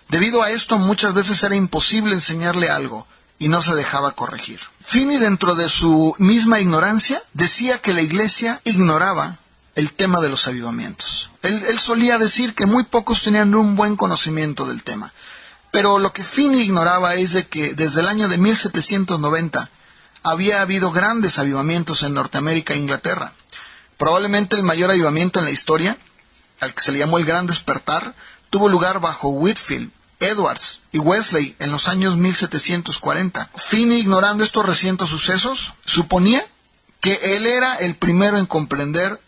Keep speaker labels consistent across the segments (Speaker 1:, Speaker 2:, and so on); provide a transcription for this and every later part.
Speaker 1: Debido a esto, muchas veces era imposible enseñarle algo y no se dejaba corregir. Finney, dentro de su misma ignorancia, decía que la iglesia ignoraba el tema de los avivamientos. Él solía decir que muy pocos tenían un buen conocimiento del tema. Pero lo que Finney ignoraba es de que desde el año de 1790 había habido grandes avivamientos en Norteamérica e Inglaterra. Probablemente el mayor avivamiento en la historia, al que se le llamó el Gran Despertar, tuvo lugar bajo Whitefield, Edwards y Wesley en los años 1740. Finney, ignorando estos recientes sucesos, suponía que él era el primero en comprender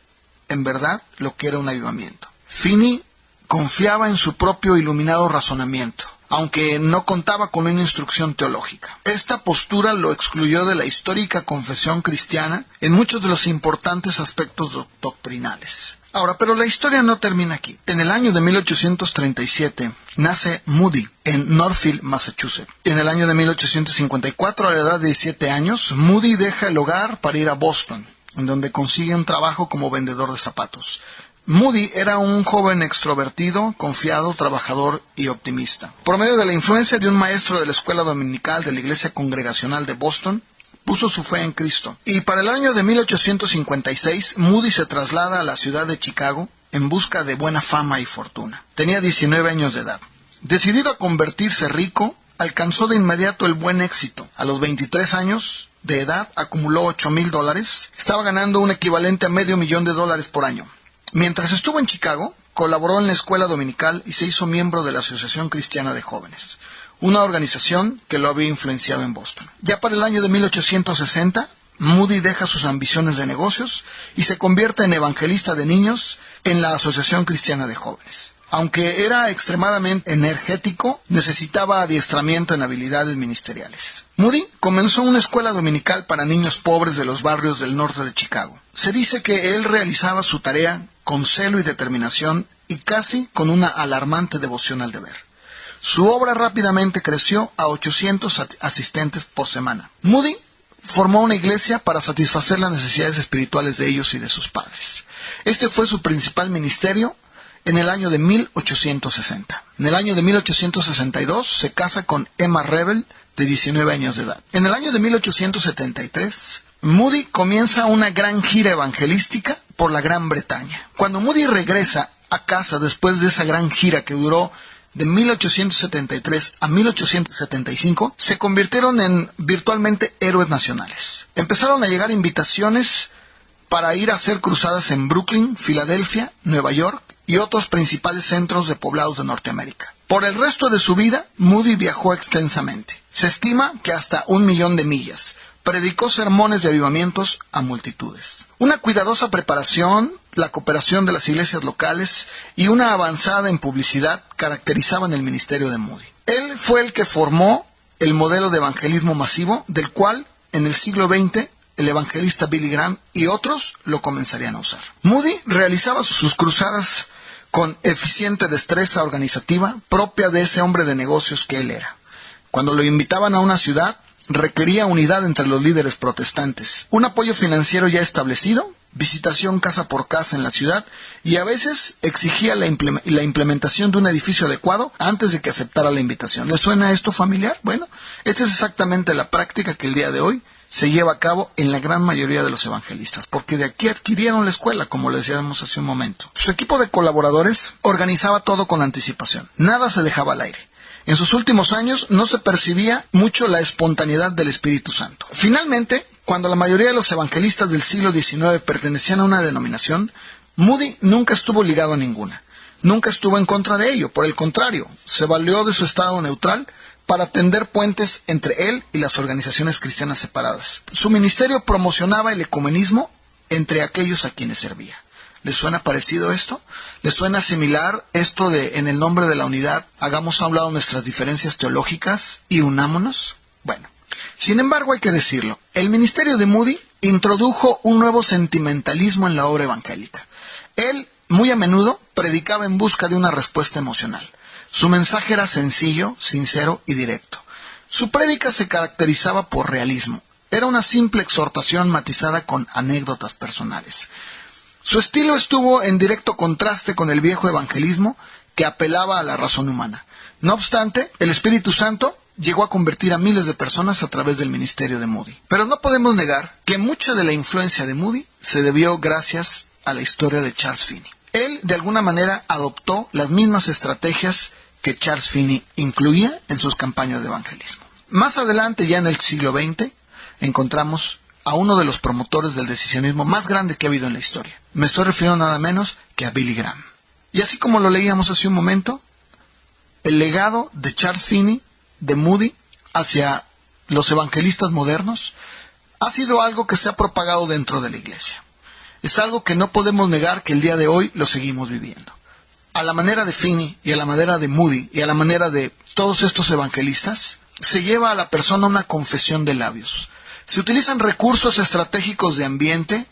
Speaker 1: en verdad lo que era un avivamiento. Finney confiaba en su propio iluminado razonamiento, aunque no contaba con una instrucción teológica. Esta postura lo excluyó de la histórica confesión cristiana en muchos de los importantes aspectos doctrinales. Ahora, pero la historia no termina aquí. En el año de 1837 nace Moody en Northfield, Massachusetts. En el año de 1854, a la edad de 17 años, Moody deja el hogar para ir a Boston, en donde consigue un trabajo como vendedor de zapatos. Moody era un joven extrovertido, confiado, trabajador y optimista. Por medio de la influencia de un maestro de la escuela dominical de la Iglesia Congregacional de Boston, puso su fe en Cristo. Y para el año de 1856, Moody se traslada a la ciudad de Chicago en busca de buena fama y fortuna. Tenía 19 años de edad. Decidido a convertirse rico, alcanzó de inmediato el buen éxito. A los 23 años de edad acumuló $8,000. Estaba ganando un equivalente a $500,000 por año. Mientras estuvo en Chicago, colaboró en la escuela dominical y se hizo miembro de la Asociación Cristiana de Jóvenes, una organización que lo había influenciado en Boston. Ya para el año de 1860, Moody deja sus ambiciones de negocios y se convierte en evangelista de niños en la Asociación Cristiana de Jóvenes. Aunque era extremadamente energético, necesitaba adiestramiento en habilidades ministeriales. Moody comenzó una escuela dominical para niños pobres de los barrios del norte de Chicago. Se dice que él realizaba su tarea con celo y determinación y casi con una alarmante devoción al deber. Su obra rápidamente creció a 800 asistentes por semana. Moody formó una iglesia para satisfacer las necesidades espirituales de ellos y de sus padres. Este fue su principal ministerio en el año de 1860. En el año de 1862 se casa con Emma Rebel, de 19 años de edad. En el año de 1873, Moody comienza una gran gira evangelística por la Gran Bretaña. Cuando Moody regresa a casa después de esa gran gira que duró de 1873 a 1875, se convirtieron en virtualmente héroes nacionales. Empezaron a llegar invitaciones para ir a hacer cruzadas en Brooklyn, Filadelfia, Nueva York y otros principales centros de poblados de Norteamérica. Por el resto de su vida, Moody viajó extensamente. Se estima que hasta 1,000,000 de millas. Predicó sermones de avivamientos a multitudes. Una cuidadosa preparación, la cooperación de las iglesias locales y una avanzada en publicidad caracterizaban el ministerio de Moody. Él fue el que formó el modelo de evangelismo masivo, del cual, en el siglo XX, el evangelista Billy Graham y otros lo comenzarían a usar. Moody realizaba sus cruzadas con eficiente destreza organizativa propia de ese hombre de negocios que él era. Cuando lo invitaban a una ciudad, requería unidad entre los líderes protestantes, un apoyo financiero ya establecido, visitación casa por casa en la ciudad y a veces exigía la implementación de un edificio adecuado antes de que aceptara la invitación. ¿Le suena esto familiar? Bueno, esta es exactamente la práctica que el día de hoy se lleva a cabo en la gran mayoría de los evangelistas, porque de aquí adquirieron la escuela, como le decíamos hace un momento. Su equipo de colaboradores organizaba todo con anticipación, nada se dejaba al aire. En sus últimos años no se percibía mucho la espontaneidad del Espíritu Santo. Finalmente, cuando la mayoría de los evangelistas del siglo XIX pertenecían a una denominación, Moody nunca estuvo ligado a ninguna. Nunca estuvo en contra de ello, por el contrario, se valió de su estado neutral para tender puentes entre él y las organizaciones cristianas separadas. Su ministerio promocionaba el ecumenismo entre aquellos a quienes servía. ¿Les suena parecido esto? ¿Les suena similar esto de, en el nombre de la unidad, hagamos a un lado nuestras diferencias teológicas y unámonos? Bueno, sin embargo hay que decirlo, el ministerio de Moody introdujo un nuevo sentimentalismo en la obra evangélica. Él, muy a menudo, predicaba en busca de una respuesta emocional. Su mensaje era sencillo, sincero y directo. Su prédica se caracterizaba por realismo. Era una simple exhortación matizada con anécdotas personales. Su estilo estuvo en directo contraste con el viejo evangelismo que apelaba a la razón humana. No obstante, el Espíritu Santo llegó a convertir a miles de personas a través del ministerio de Moody. Pero no podemos negar que mucha de la influencia de Moody se debió gracias a la historia de Charles Finney. Él, de alguna manera, adoptó las mismas estrategias que Charles Finney incluía en sus campañas de evangelismo. Más adelante, ya en el siglo XX, encontramos a uno de los promotores del decisionismo más grande que ha habido en la historia. Me estoy refiriendo nada menos que a Billy Graham. Y así como lo leíamos hace un momento, el legado de Charles Finney, de Moody, hacia los evangelistas modernos, ha sido algo que se ha propagado dentro de la iglesia. Es algo que no podemos negar que el día de hoy lo seguimos viviendo. A la manera de Finney y a la manera de Moody y a la manera de todos estos evangelistas, se lleva a la persona una confesión de labios. Se utilizan recursos estratégicos de ambiente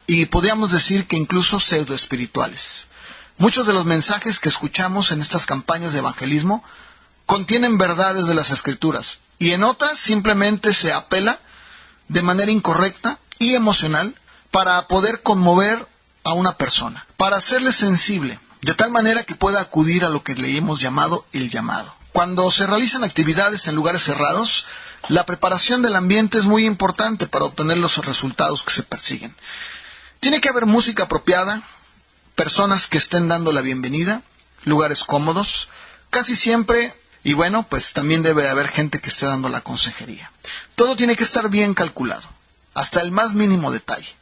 Speaker 1: y podríamos decir que incluso pseudoespirituales. Muchos de los mensajes que escuchamos en estas campañas de evangelismo contienen verdades de las Escrituras y en otras simplemente se apela de manera incorrecta y emocional para poder conmover a una persona, para hacerle sensible, de tal manera que pueda acudir a lo que le hemos llamado el llamado. Cuando se realizan actividades en lugares cerrados, la preparación del ambiente es muy importante para obtener los resultados que se persiguen. Tiene que haber música apropiada, personas que estén dando la bienvenida, lugares cómodos, casi siempre, y bueno, pues también debe haber gente que esté dando la consejería. Todo tiene que estar bien calculado, hasta el más mínimo detalle.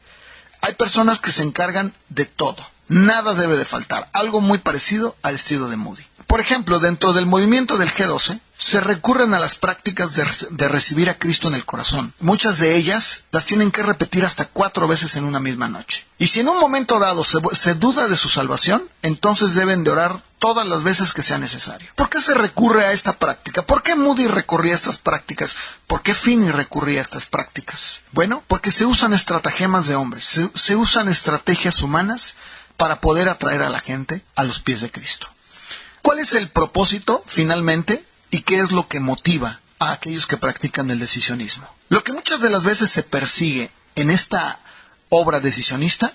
Speaker 1: Hay personas que se encargan de todo, nada debe de faltar, algo muy parecido al estilo de Moody. Por ejemplo, dentro del movimiento del G12, se recurren a las prácticas de recibir a Cristo en el corazón. Muchas de ellas las tienen que repetir hasta 4 veces en una misma noche. Y si en un momento dado se duda de su salvación, entonces deben de orar todas las veces que sea necesario. ¿Por qué se recurre a esta práctica? ¿Por qué Moody recurría a estas prácticas? ¿Por qué Finney recurría a estas prácticas? Bueno, porque se usan estratagemas de hombres, se usan estrategias humanas para poder atraer a la gente a los pies de Cristo. ¿Cuál es el propósito, finalmente, y qué es lo que motiva a aquellos que practican el decisionismo? Lo que muchas de las veces se persigue en esta obra decisionista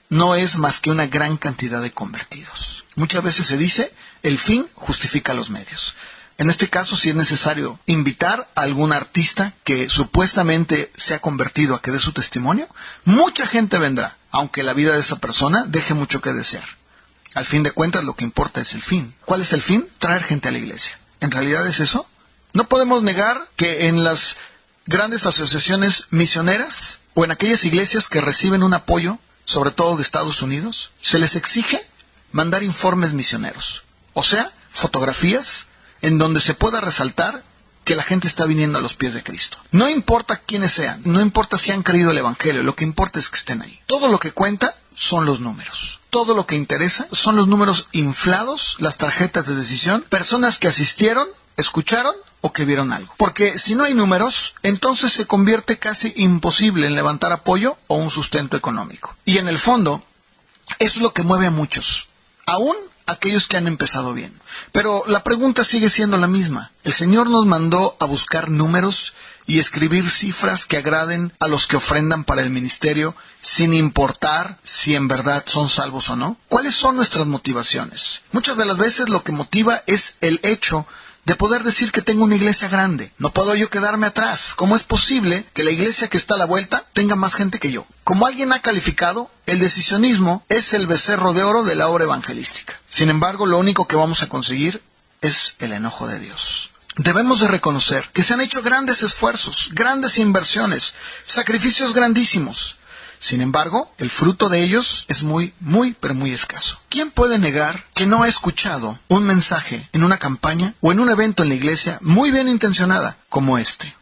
Speaker 1: no es más que una gran cantidad de convertidos. Muchas veces se dice, el fin justifica los medios. En este caso, si es necesario invitar a algún artista que supuestamente se ha convertido a que dé su testimonio, mucha gente vendrá, aunque la vida de esa persona deje mucho que desear. Al fin de cuentas, lo que importa es el fin. ¿Cuál es el fin? Traer gente a la iglesia. ¿En realidad es eso? No podemos negar que en las grandes asociaciones misioneras o en aquellas iglesias que reciben un apoyo, sobre todo de Estados Unidos, se les exige mandar informes misioneros. O sea, fotografías en donde se pueda resaltar que la gente está viniendo a los pies de Cristo. No importa quiénes sean, no importa si han creído el Evangelio, lo que importa es que estén ahí. Todo lo que cuenta son los números. Todo lo que interesa son los números inflados, las tarjetas de decisión, personas que asistieron, escucharon o que vieron algo. Porque si no hay números, entonces se convierte casi imposible en levantar apoyo o un sustento económico. Y en el fondo, eso es lo que mueve a muchos, aún aquellos que han empezado bien. Pero la pregunta sigue siendo la misma. El Señor nos mandó a buscar números y escribir cifras que agraden a los que ofrendan para el ministerio, sin importar si en verdad son salvos o no. ¿Cuáles son nuestras motivaciones? Muchas de las veces lo que motiva es el hecho de poder decir que tengo una iglesia grande. No puedo yo quedarme atrás. ¿Cómo es posible que la iglesia que está a la vuelta tenga más gente que yo? Como alguien ha calificado, el decisionismo es el becerro de oro de la obra evangelística. Sin embargo, lo único que vamos a conseguir es el enojo de Dios. Debemos de reconocer que se han hecho grandes esfuerzos, grandes inversiones, sacrificios grandísimos. Sin embargo, el fruto de ellos es muy escaso. ¿Quién puede negar que no ha escuchado un mensaje en una campaña o en un evento en la iglesia muy bien intencionada como este?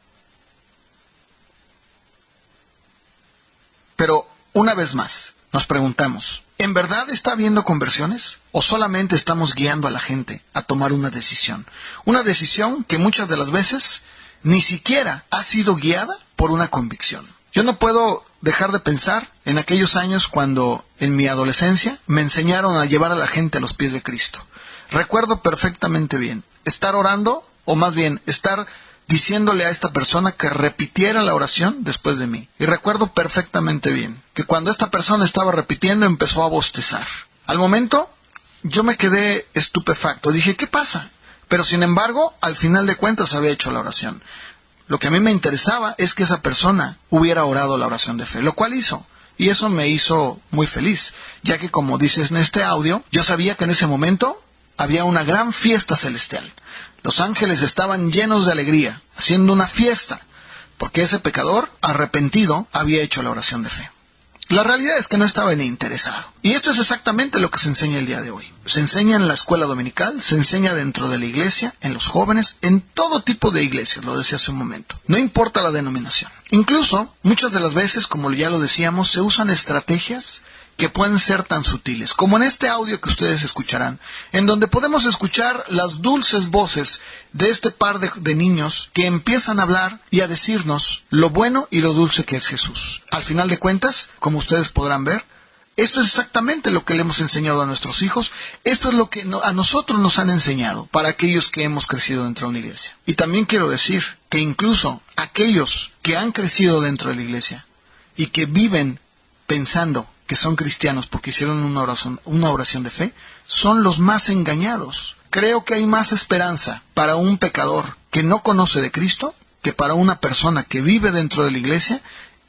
Speaker 1: Pero, una vez más, nos preguntamos, ¿en verdad está habiendo conversiones? ¿O solamente estamos guiando a la gente a tomar una decisión? Una decisión que muchas de las veces ni siquiera ha sido guiada por una convicción. Yo no puedo dejar de pensar en aquellos años cuando, en mi adolescencia, me enseñaron a llevar a la gente a los pies de Cristo. Recuerdo perfectamente bien estar orando, o más bien, estar diciéndole a esta persona que repitiera la oración después de mí. Y recuerdo perfectamente bien que cuando esta persona estaba repitiendo, empezó a bostezar. Al momento, yo me quedé estupefacto. Dije, ¿qué pasa? Pero sin embargo, al final de cuentas había hecho la oración. Lo que a mí me interesaba es que esa persona hubiera orado la oración de fe, lo cual hizo. Y eso me hizo muy feliz, ya que como dices en este audio, yo sabía que en ese momento había una gran fiesta celestial. Los ángeles estaban llenos de alegría, haciendo una fiesta, porque ese pecador arrepentido había hecho la oración de fe. La realidad es que no estaba ni interesado. Y esto es exactamente lo que se enseña el día de hoy. Se enseña en la escuela dominical, se enseña dentro de la iglesia, en los jóvenes, en todo tipo de iglesias, lo decía hace un momento. No importa la denominación. Incluso, muchas de las veces, como ya lo decíamos, se usan estrategias que pueden ser tan sutiles, como en este audio que ustedes escucharán, en donde podemos escuchar las dulces voces de este par de niños que empiezan a hablar y a decirnos lo bueno y lo dulce que es Jesús. Al final de cuentas, como ustedes podrán ver, esto es exactamente lo que le hemos enseñado a nuestros hijos, esto es lo que a nosotros nos han enseñado para aquellos que hemos crecido dentro de una iglesia. Y también quiero decir que incluso aquellos que han crecido dentro de la iglesia y que viven pensando que son cristianos porque hicieron una oración de fe, son los más engañados. Creo que hay más esperanza para un pecador que no conoce de Cristo que para una persona que vive dentro de la iglesia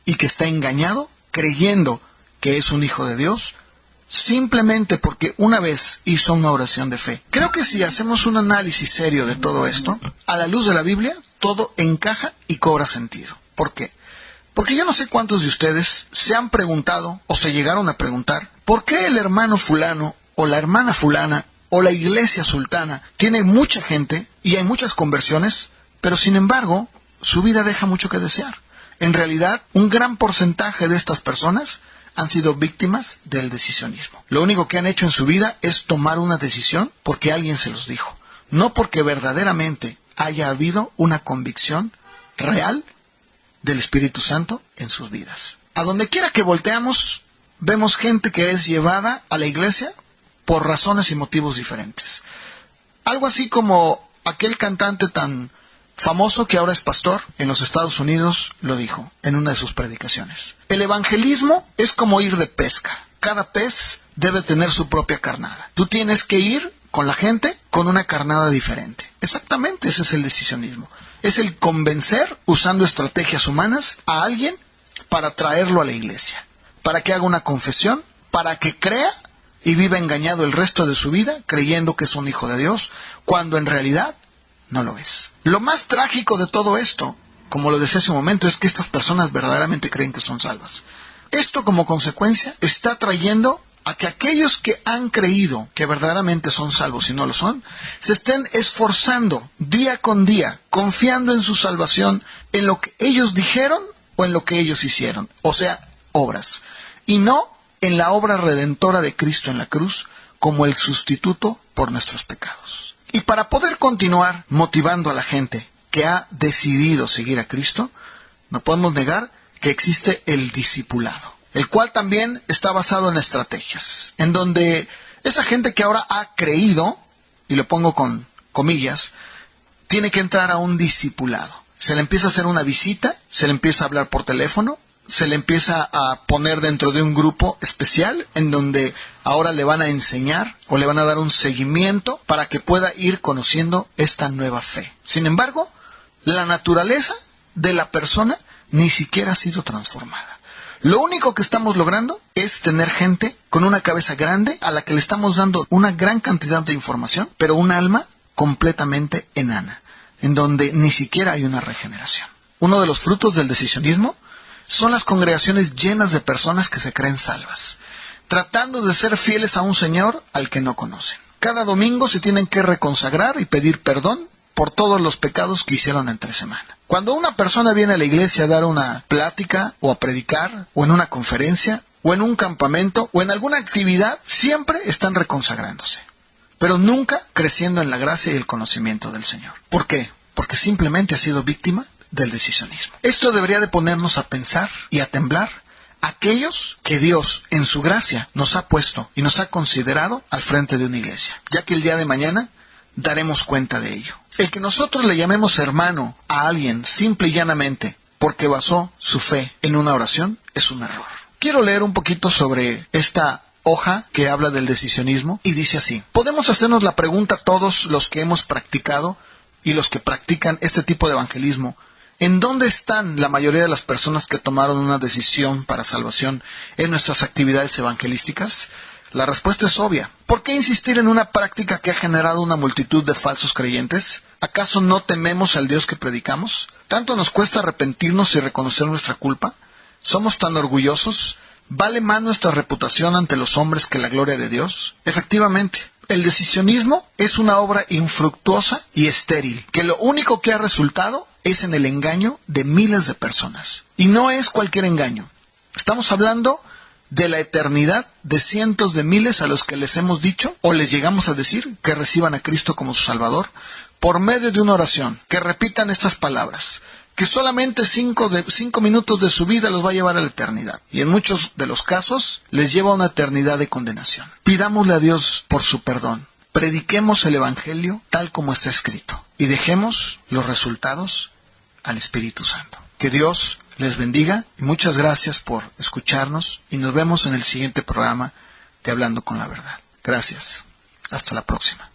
Speaker 1: y que está engañado, creyendo que es un hijo de Dios, simplemente porque una vez hizo una oración de fe. Creo que si hacemos un análisis serio de todo esto, a la luz de la Biblia, todo encaja y cobra sentido. ¿Por qué? Porque yo no sé cuántos de ustedes se han preguntado o se llegaron a preguntar ¿por qué el hermano fulano o la hermana fulana o la iglesia sultana tiene mucha gente y hay muchas conversiones, pero sin embargo su vida deja mucho que desear? En realidad, un gran porcentaje de estas personas han sido víctimas del decisionismo. Lo único que han hecho en su vida es tomar una decisión porque alguien se los dijo, no porque verdaderamente haya habido una convicción real del Espíritu Santo en sus vidas. A donde quiera que volteamos, vemos gente que es llevada a la iglesia por razones y motivos diferentes. Algo así como aquel cantante tan famoso que ahora es pastor en los Estados Unidos lo dijo en una de sus predicaciones. El evangelismo es como ir de pesca. Cada pez debe tener su propia carnada. Tú tienes que ir con la gente con una carnada diferente. Exactamente, ese es el decisionismo. Es el convencer, usando estrategias humanas, a alguien para traerlo a la iglesia, para que haga una confesión, para que crea y viva engañado el resto de su vida, creyendo que es un hijo de Dios, cuando en realidad no lo es. Lo más trágico de todo esto, como lo decía hace un momento, es que estas personas verdaderamente creen que son salvas. Esto, como consecuencia, está trayendo a que aquellos que han creído que verdaderamente son salvos y no lo son, se estén esforzando día con día, confiando en su salvación, en lo que ellos dijeron o en lo que ellos hicieron, o sea, obras, y no en la obra redentora de Cristo en la cruz como el sustituto por nuestros pecados. Y para poder continuar motivando a la gente que ha decidido seguir a Cristo, no podemos negar que existe el discipulado, el cual también está basado en estrategias, en donde esa gente que ahora ha creído, y lo pongo con comillas, tiene que entrar a un discipulado. Se le empieza a hacer una visita, se le empieza a hablar por teléfono, se le empieza a poner dentro de un grupo especial, en donde ahora le van a enseñar o le van a dar un seguimiento para que pueda ir conociendo esta nueva fe. Sin embargo, la naturaleza de la persona ni siquiera ha sido transformada. Lo único que estamos logrando es tener gente con una cabeza grande a la que le estamos dando una gran cantidad de información, pero un alma completamente enana, en donde ni siquiera hay una regeneración. Uno de los frutos del decisionismo son las congregaciones llenas de personas que se creen salvas, tratando de ser fieles a un Señor al que no conocen. Cada domingo se tienen que reconsagrar y pedir perdón por todos los pecados que hicieron entre semana. Cuando una persona viene a la iglesia a dar una plática o a predicar o en una conferencia o en un campamento o en alguna actividad, siempre están reconsagrándose, pero nunca creciendo en la gracia y el conocimiento del Señor. ¿Por qué? Porque simplemente ha sido víctima del decisionismo. Esto debería de ponernos a pensar y a temblar aquellos que Dios en su gracia nos ha puesto y nos ha considerado al frente de una iglesia, ya que el día de mañana daremos cuenta de ello. El que nosotros le llamemos hermano a alguien simple y llanamente porque basó su fe en una oración es un error. Quiero leer un poquito sobre esta hoja que habla del decisionismo y dice así: podemos hacernos la pregunta todos los que hemos practicado y los que practican este tipo de evangelismo: ¿en dónde están la mayoría de las personas que tomaron una decisión para salvación en nuestras actividades evangelísticas? La respuesta es obvia. ¿Por qué insistir en una práctica que ha generado una multitud de falsos creyentes? ¿Acaso no tememos al Dios que predicamos? ¿Tanto nos cuesta arrepentirnos y reconocer nuestra culpa? ¿Somos tan orgullosos? ¿Vale más nuestra reputación ante los hombres que la gloria de Dios? Efectivamente, el decisionismo es una obra infructuosa y estéril, que lo único que ha resultado es en el engaño de miles de personas. Y no es cualquier engaño. Estamos hablando de la eternidad de cientos de miles a los que les hemos dicho o les llegamos a decir que reciban a Cristo como su Salvador por medio de una oración, que repitan estas palabras, que solamente 5 minutos de su vida los va a llevar a la eternidad, y en muchos de los casos les lleva a una eternidad de condenación. Pidámosle a Dios por su perdón, prediquemos el Evangelio tal como está escrito y dejemos los resultados al Espíritu Santo. Que Dios les bendiga y muchas gracias por escucharnos y nos vemos en el siguiente programa de Hablando con la Verdad. Gracias. Hasta la próxima.